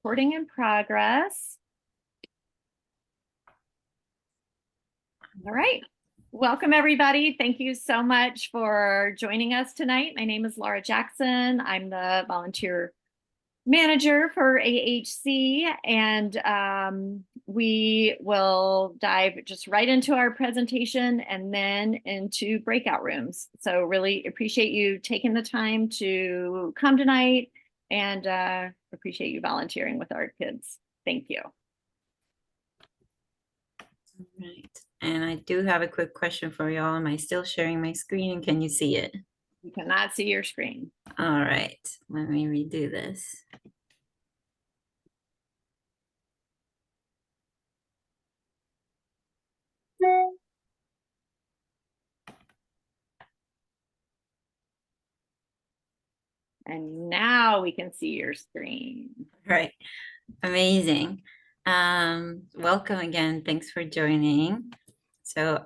Recording in progress. All right. Welcome, everybody. Thank you so much for joining us tonight. My name is Laura Jackson. I'm the volunteer manager for AHC, and we will dive just right into our presentation and then into breakout rooms. So really appreciate you taking the time to come tonight, and appreciate you volunteering with our kids. Thank you. All right. And I do have a quick question for y'all. Am I still sharing my screen and can you see it? You cannot see your screen. All right, let me redo this. And now we can see your screen. Right, amazing. Welcome again. Thanks for joining. So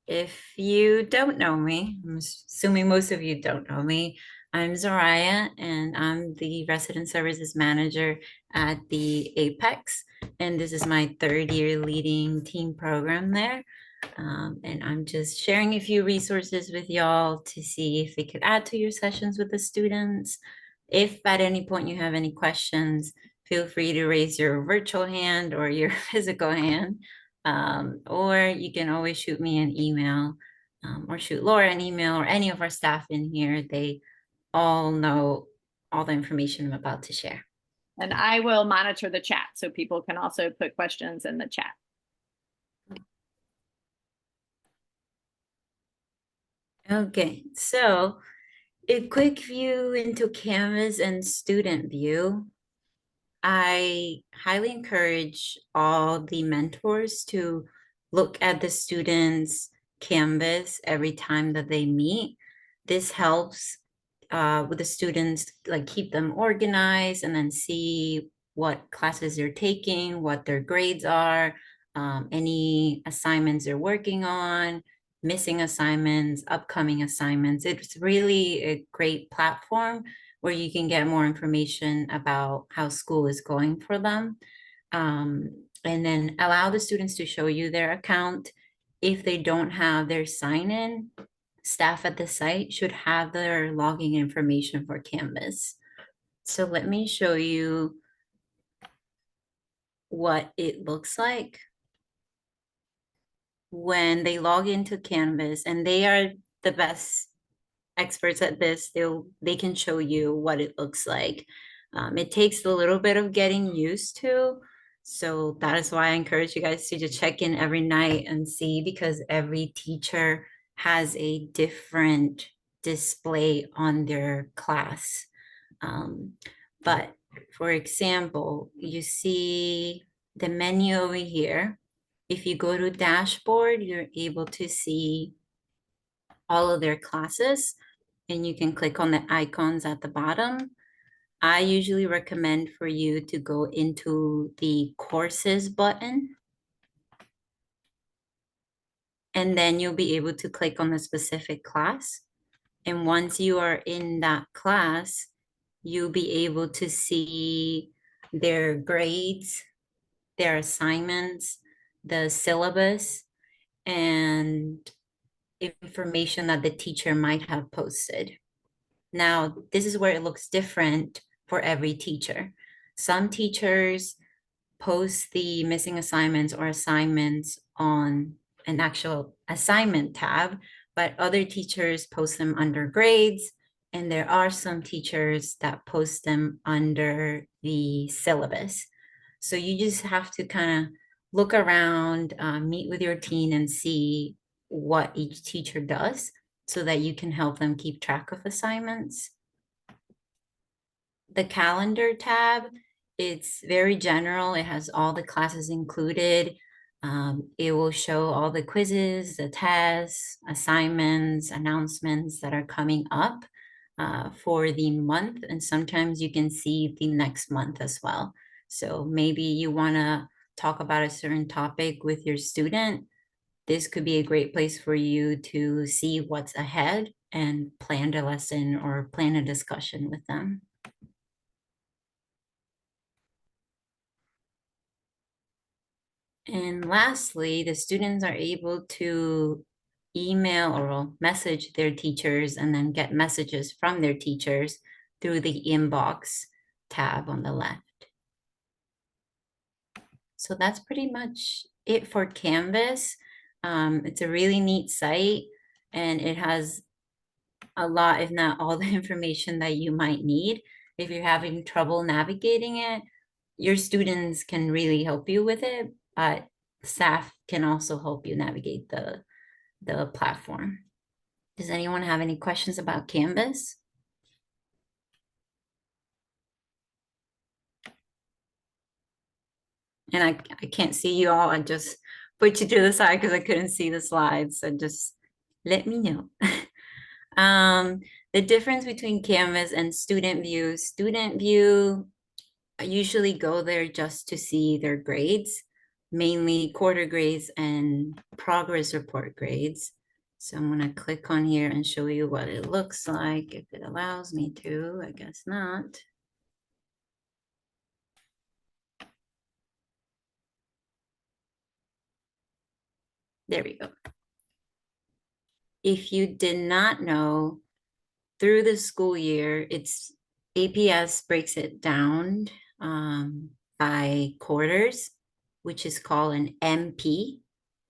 if you don't know me, I'm assuming most of you don't know me, I'm Zoraya, and I'm the Resident Services Manager at the Apex. And this is my third year leading team program there. And I'm just sharing a few resources with y'all to see if they could add to your sessions with the students. If at any point you have any questions, feel free to raise your virtual hand or your physical hand. Or you can always shoot me an email or shoot Laura an email or any of our staff in here. They all know all the information I'm about to share. And I will monitor the chat so people can also put questions in the chat. Okay, so a quick view into Canvas and StudentVue. I highly encourage all the mentors to look at the students' Canvas every time that they meet. This helps with the students, like keep them organized and then see what classes they're taking, what their grades are, any assignments they're working on, missing assignments, upcoming assignments. It's really a great platform where you can get more information about how school is going for them. And then allow the students to show you their account. If they don't have their sign-in, staff at the site should have their login information for Canvas. So let me show you what it looks like when they log into Canvas, and they are the best experts at this. They can show you what it looks like. It takes a little bit of getting used to. So that is why I encourage you guys to just check in every night and see, because every teacher has a different display on their class. But for example, you see the menu over here. If you go to dashboard, you're able to see all of their classes, and you can click on the icons at the bottom. I usually recommend for you to go into the courses button, and then you'll be able to click on the specific class. And once you are in that class, you'll be able to see their grades, their assignments, the syllabus, and information that the teacher might have posted. Now, this is where it looks different for every teacher. Some teachers post the missing assignments or assignments on an actual assignment tab, but other teachers post them under grades, and there are some teachers that post them under the syllabus. So you just have to kind of look around, meet with your team and see what each teacher does so that you can help them keep track of assignments. The calendar tab, it's very general. It has all the classes included. It will show all the quizzes, the tests, assignments, announcements that are coming up for the month. And sometimes you can see the next month as well. So maybe you want to talk about a certain topic with your student. This could be a great place for you to see what's ahead and plan a lesson or plan a discussion with them. And lastly, the students are able to email or message their teachers and then get messages from their teachers through the inbox tab on the left. So that's pretty much it for Canvas. It's a really neat site and it has a lot, if not all the information that you might need. If you're having trouble navigating it, your students can really help you with it, but staff can also help you navigate the platform. Does anyone have any questions about Canvas? And I can't see you all. I just put you to the side because I couldn't see the slides. So just let me know. The difference between Canvas and StudentVue. StudentVue, I usually go there just to see their grades, mainly quarter grades and progress report grades. So I'm gonna click on here and show you what it looks like if it allows me to. I guess not. There we go. If you did not know, through the school year, it's APS breaks it down by quarters, which is called an MP.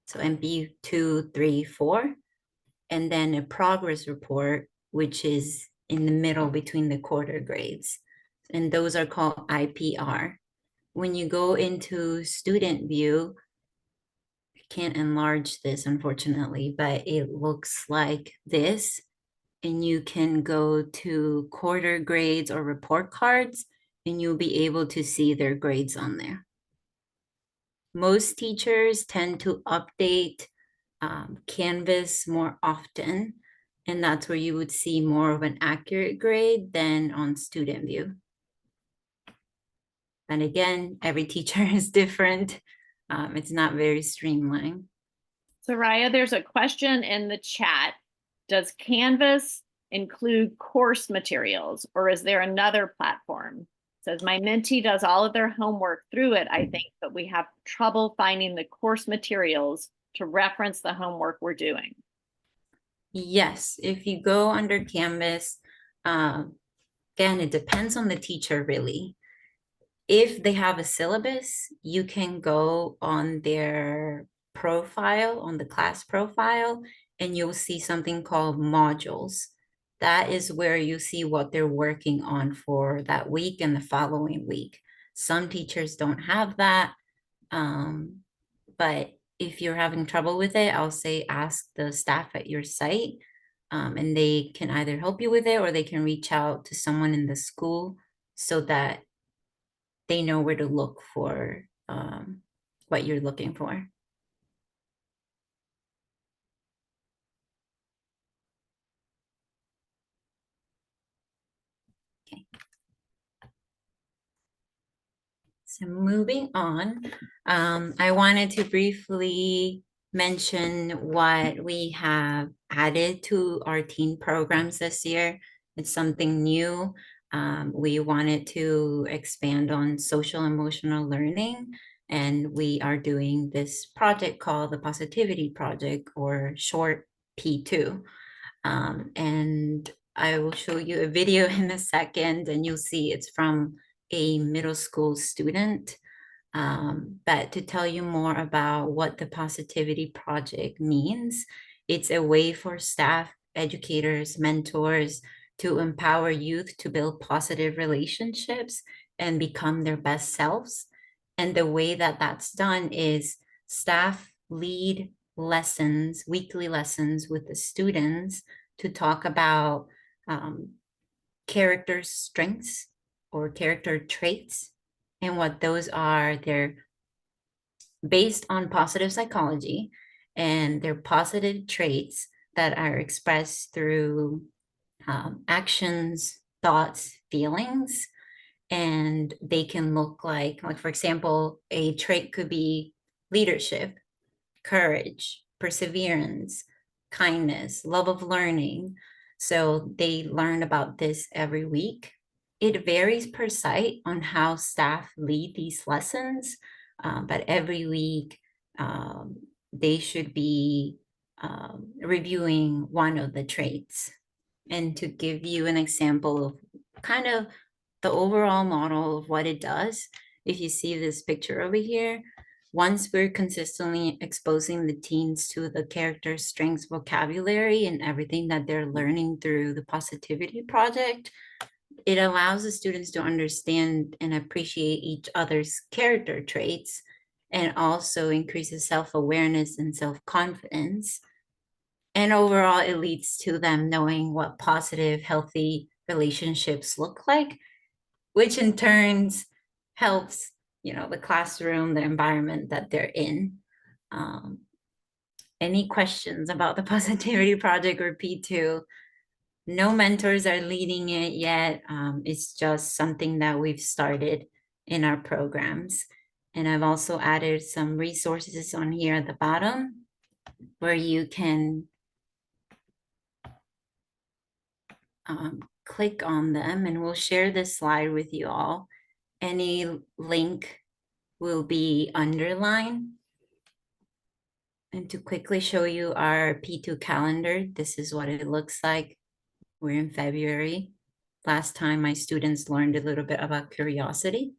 So MP 2, 3, 4. And then a progress report, which is in the middle between the quarter grades. And those are called IPR. When you go into StudentVue, I can't enlarge this unfortunately, but it looks like this. And you can go to quarter grades or report cards and you'll be able to see their grades on there. Most teachers tend to update Canvas more often, and that's where you would see more of an accurate grade than on StudentVue. And again, every teacher is different. It's not very streamlined. Soraya, there's a question in the chat. Does Canvas include course materials or is there another platform? It says my mentee does all of their homework through it, I think, but we have trouble finding the course materials to reference the homework we're doing. Yes, if you go under Canvas, again, it depends on the teacher really. If they have a syllabus, you can go on their profile, on the class profile, and you'll see something called modules. That is where you see what they're working on for that week and the following week. Some teachers don't have that, but if you're having trouble with it, I'll say ask the staff at your site, and they can either help you with it or they can reach out to someone in the school so that they know where to look for what you're looking for. Okay. So moving on, I wanted to briefly mention what we have added to our teen programs this year. It's something new. We wanted to expand on social emotional learning, and we are doing this project called the Positivity Project, or short P2. And I will show you a video in a second, and you'll see it's from a middle school student. But to tell you more about what the Positivity Project means, it's a way for staff, educators, mentors to empower youth to build positive relationships and become their best selves. And the way that that's done is staff lead lessons, weekly lessons with the students to talk about character strengths or character traits and what those are. They're based on positive psychology, and they're positive traits that are expressed through actions, thoughts, feelings, and they can look like for example, a trait could be leadership, courage, perseverance, kindness, love of learning. So they learn about this every week. It varies per site on how staff lead these lessons, but every week they should be reviewing one of the traits. And to give you an example of kind of the overall model of what it does, if you see this picture over here, once we're consistently exposing the teens to the character strengths vocabulary and everything that they're learning through the positivity project, it allows the students to understand and appreciate each other's character traits, and also increases self-awareness and self-confidence. And overall, it leads to them knowing what positive, healthy relationships look like, which in turns helps, the classroom, the environment that they're in. Any questions about the Positivity Project or P2? No mentors are leading it yet. It's just something that we've started in our programs. And I've also added some resources on here at the bottom where you can click on them, and we'll share this slide with you all. Any link will be underlined. And to quickly show you our P2 calendar, this is what it looks like. We're in February. Last time my students learned a little bit about curiosity.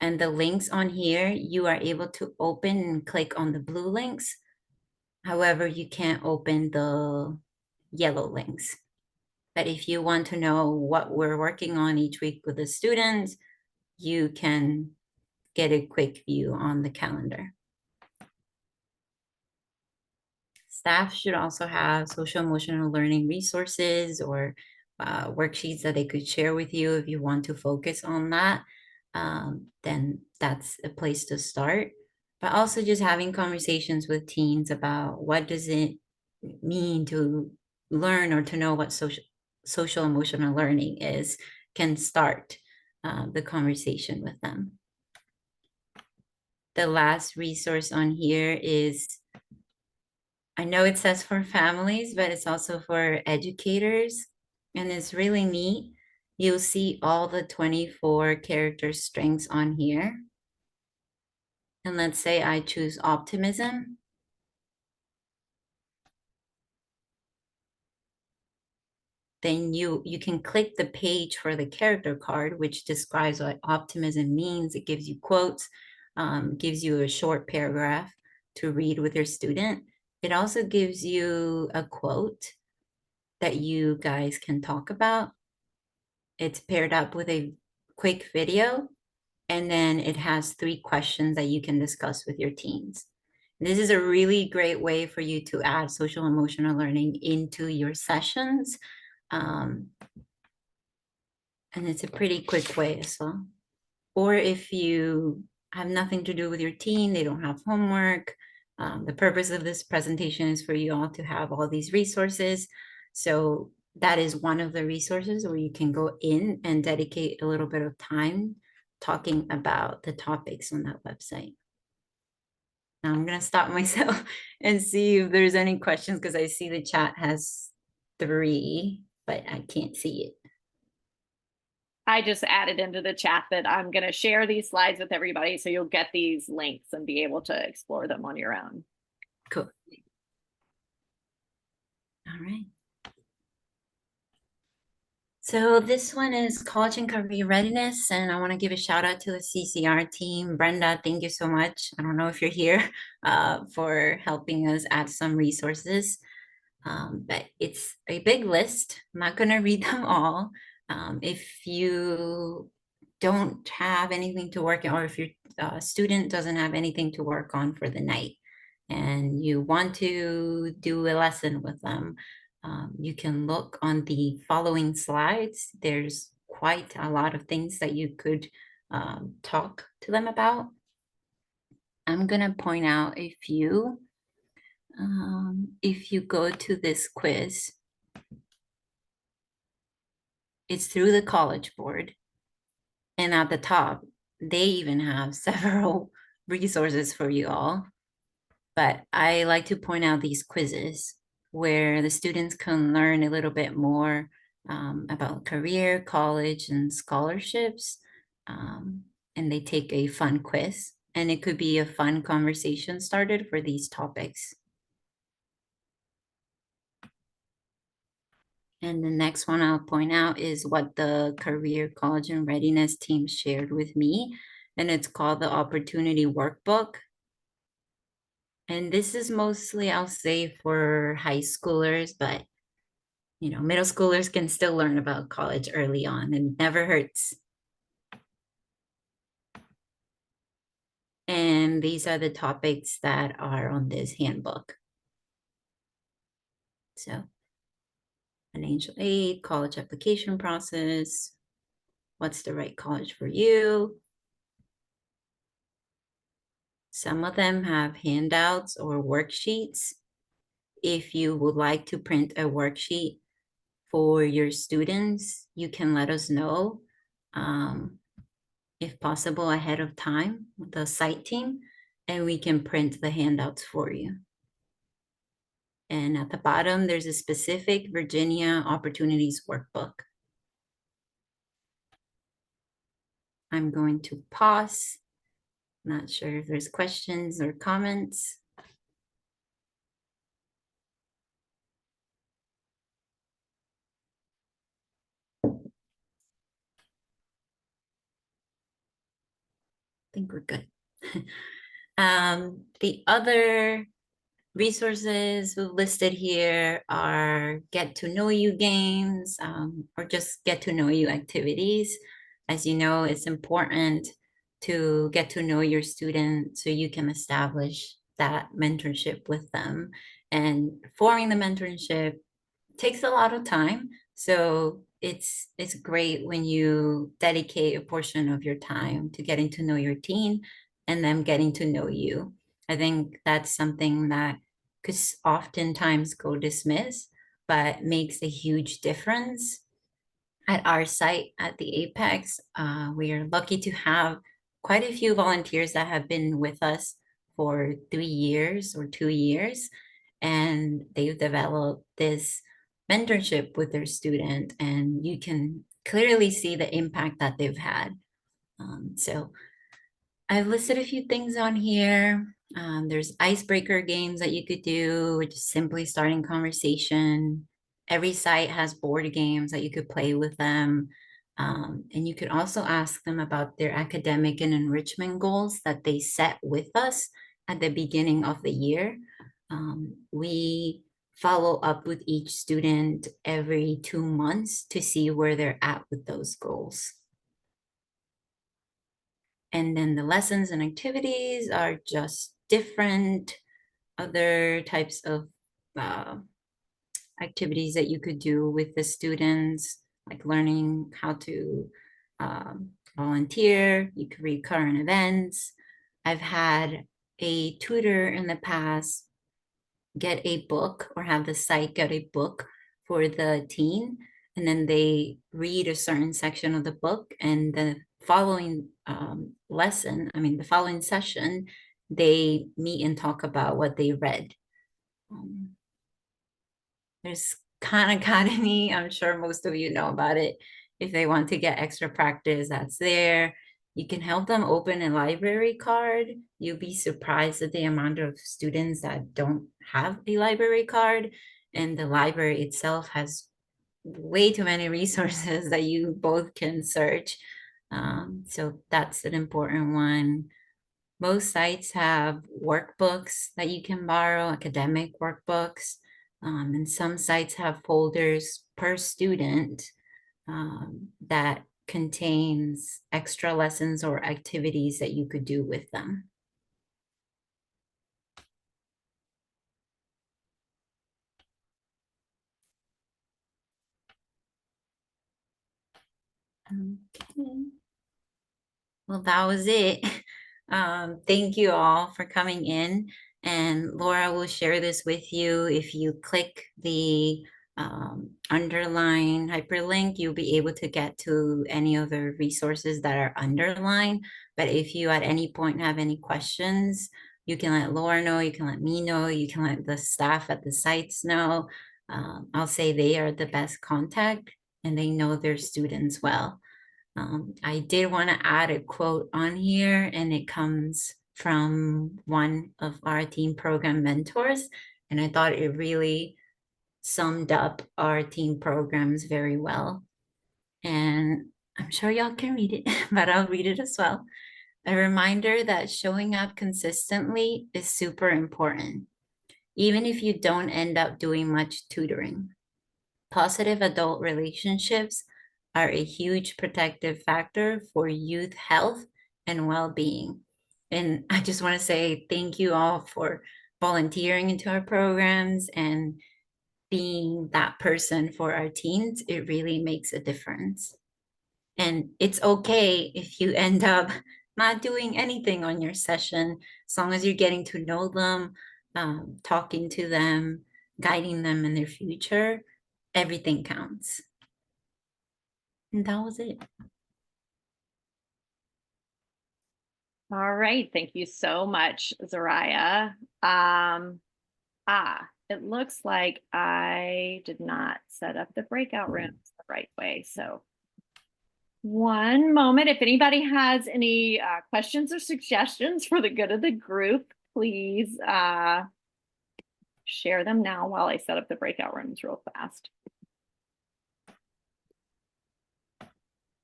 And the links on here, you are able to open and click on the blue links. However, you can't open the yellow links. But if you want to know what we're working on each week with the students, you can get a quick view on the calendar. Staff should also have social emotional learning resources or worksheets that they could share with you if you want to focus on that. Then that's a place to start. But also just having conversations with teens about what does it mean to learn or to know what social emotional learning is can start the conversation with them. The last resource on here is, I know it says for families, but it's also for educators, and it's really neat. You'll see all the 24 character strengths on here. And let's say I choose optimism. Then you can click the page for the character card, which describes what optimism means. It gives you quotes, gives you a short paragraph to read with your student. It also gives you a quote that you guys can talk about. It's paired up with a quick video, and then it has 3 questions that you can discuss with your teens. This is a really great way for you to add social emotional learning into your sessions. And it's a pretty quick way as well. Or if you have nothing to do with your teen, they don't have homework. The purpose of this presentation is for you all to have all these resources. So that is one of the resources where you can go in and dedicate a little bit of time talking about the topics on that website. Now I'm going to stop myself and see if there's any questions, because I see the chat has 3, but I can't see it. I just added into the chat that I'm going to share these slides with everybody, so you'll get these links and be able to explore them on your own. Cool. All right. So this one is College and Career Readiness, and I want to give a shout out to the CCR team. Brenda, thank you so much. I don't know if you're here for helping us add some resources, but it's a big list. I'm not going to read them all. If you don't have anything to work on, or if your student doesn't have anything to work on for the night and you want to do a lesson with them, you can look on the following slides. There's quite a lot of things that you could talk to them about. I'm going to point out a few. If you go to this quiz, it's through the College Board. And at the top, they even have several resources for you all. But I like to point out these quizzes where the students can learn a little bit more about career, college, and scholarships. And they take a fun quiz. and it could be a fun conversation started for these topics. And the next one I'll point out is what the Career College and Readiness team shared with me, and it's called the Opportunity Workbook. And this is mostly, I'll say, for high schoolers, but middle schoolers can still learn about college early on, and it never hurts. And these are the topics that are on this handbook. So, financial aid, college application process, what's the right college for you? Some of them have handouts or worksheets. If you would like to print a worksheet for your students, you can let us know, if possible, ahead of time with the site team, and we can print the handouts for you. And at the bottom, there's a specific Virginia Opportunities Workbook. I'm going to pause. Not sure if there's questions or comments. I think we're good. The other resources we've listed here are get to know you games, or just get to know you activities. As you know, it's important to get to know your student so you can establish that mentorship with them. And forming the mentorship takes a lot of time. So it's great when you dedicate a portion of your time to getting to know your teen and them getting to know you. I think that's something that could oftentimes go dismissed, but makes a huge difference. At our site at the Apex, we are lucky to have quite a few volunteers that have been with us for 3 years or 2 years, and they've developed this mentorship with their student, and you can clearly see the impact that they've had. So I've listed a few things on here. There's icebreaker games that you could do, which is simply starting conversation. Every site has board games that you could play with them. And you could also ask them about their academic and enrichment goals that they set with us at the beginning of the year. We follow up with each student every 2 months to see where they're at with those goals. And then the lessons and activities are just different other types of activities that you could do with the students, like learning how to volunteer. You could read current events. I've had a tutor in the past get a book or have the site get a book for the teen, and then they read a certain section of the book, and the following the following session, they meet and talk about what they read. There's Khan Academy. I'm sure most of you know about it. If they want to get extra practice, that's there. You can help them open a library card. You'll be surprised at the amount of students that don't have a library card. And the library itself has way too many resources that you both can search. So that's an important one. Most sites have workbooks that you can borrow, academic workbooks. And some sites have folders per student that contains extra lessons or activities that you could do with them. Okay. Well, that was it. Thank you all for coming in. And Laura will share this with you. If you click the underline hyperlink, you'll be able to get to any other resources that are underlined. But if you at any point have any questions, you can let Laura know, you can let me know, you can let the staff at the sites know. I'll say they are the best contact and they know their students well. I did want to add a quote on here, and it comes from one of our team program mentors, and I thought it really summed up our team programs very well. And I'm sure y'all can read it, but I'll read it as well. A reminder that showing up consistently is super important, even if you don't end up doing much tutoring. Positive adult relationships are a huge protective factor for youth health and well-being. And I just want to say thank you all for volunteering into our programs and being that person for our teens. It really makes a difference. And it's okay if you end up not doing anything on your session, as long as you're getting to know them, talking to them, guiding them in their future, everything counts. And that was it. All right. Thank you so much, Zariah. It looks like I did not set up the breakout rooms the right way. So one moment, if anybody has any questions or suggestions for the good of the group, please share them now while I set up the breakout rooms real fast.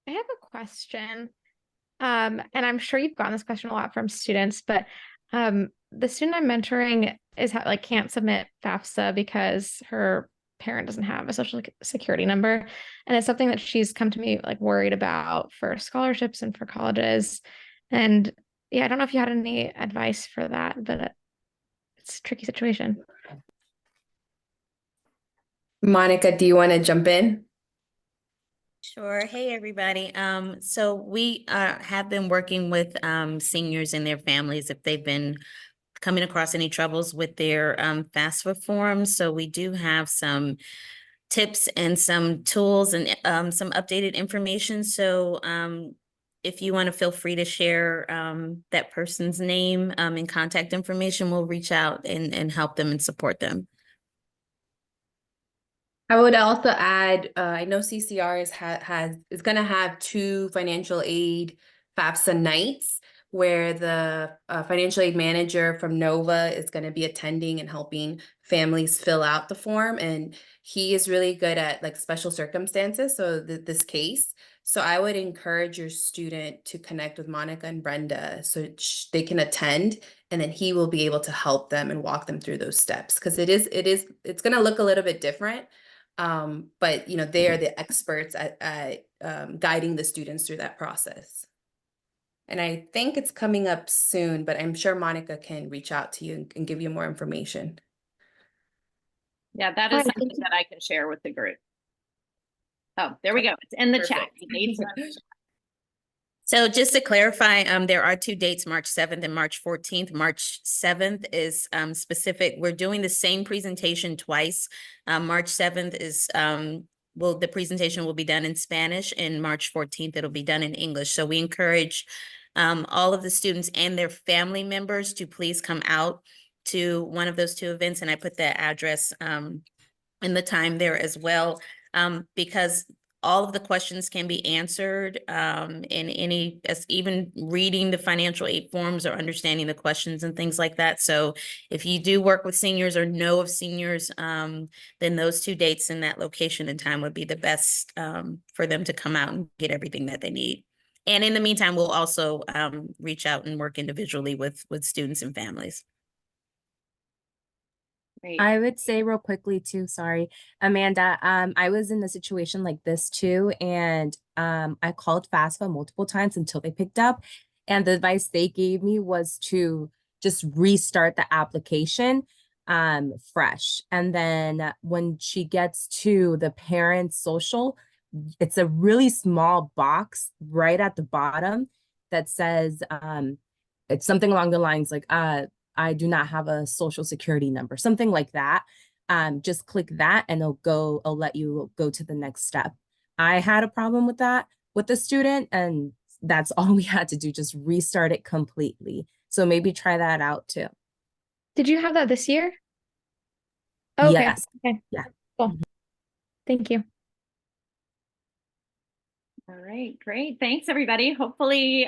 I have a question. And I'm sure you've gotten this question a lot from students, but the student I'm mentoring is like can't submit FAFSA because her parent doesn't have a social security number. And it's something that she's come to me like worried about for scholarships and for colleges. And yeah, I don't know if you had any advice for that, but it's a tricky situation. Monica, do you want to jump in? Sure. Hey, everybody. So we have been working with seniors and their families if they've been coming across any troubles with their FAFSA forms. So we do have some tips and some tools and some updated information. So if you want to feel free to share that person's name and contact information, we'll reach out and help them and support them. I would also add, I know CCR is going to have 2 financial aid FAFSA nights where the financial aid manager from NOVA is going to be attending and helping families fill out the form. And he is really good at like special circumstances, so this case. So I would encourage your student to connect with Monica and Brenda so they can attend, and then he will be able to help them and walk them through those steps, because it's going to look a little bit different. But you know, they are the experts at guiding the students through that process. And I think it's coming up soon, but I'm sure Monica can reach out to you and give you more information. Yeah, that is something that I can share with the group. Oh, there we go. It's in the chat. So just to clarify, there are 2 dates, March 7th and March 14th. March 7th is specific. We're doing the same presentation twice. March 7th is, the presentation will be done in Spanish, and March 14th, it'll be done in English. So we encourage all of the students and their family members to please come out to one of those 2 events. And I put the address and the time there as well, because all of the questions can be answered in even reading the financial aid forms or understanding the questions and things like that. So if you do work with seniors or know of seniors, then those 2 dates in that location and time would be the best for them to come out and get everything that they need. And in the meantime, we'll also reach out and work individually with students and families. Great. I would say real quickly too, sorry, Amanda, I was in a situation like this too, and I called FAFSA multiple times until they picked up, and the advice they gave me was to just restart the application fresh. And then when she gets to the parent's social, it's a really small box right at the bottom that says it's something along the lines like I do not have a social security number, something like that. Just click that and it'll let you go to the next step. I had a problem with that with the student, and that's all we had to do, just restart it completely. So maybe try that out too. Did you have that this year? Okay. Yes. Okay. Yeah. Cool. Thank you. All right, great. Thanks, everybody. Hopefully,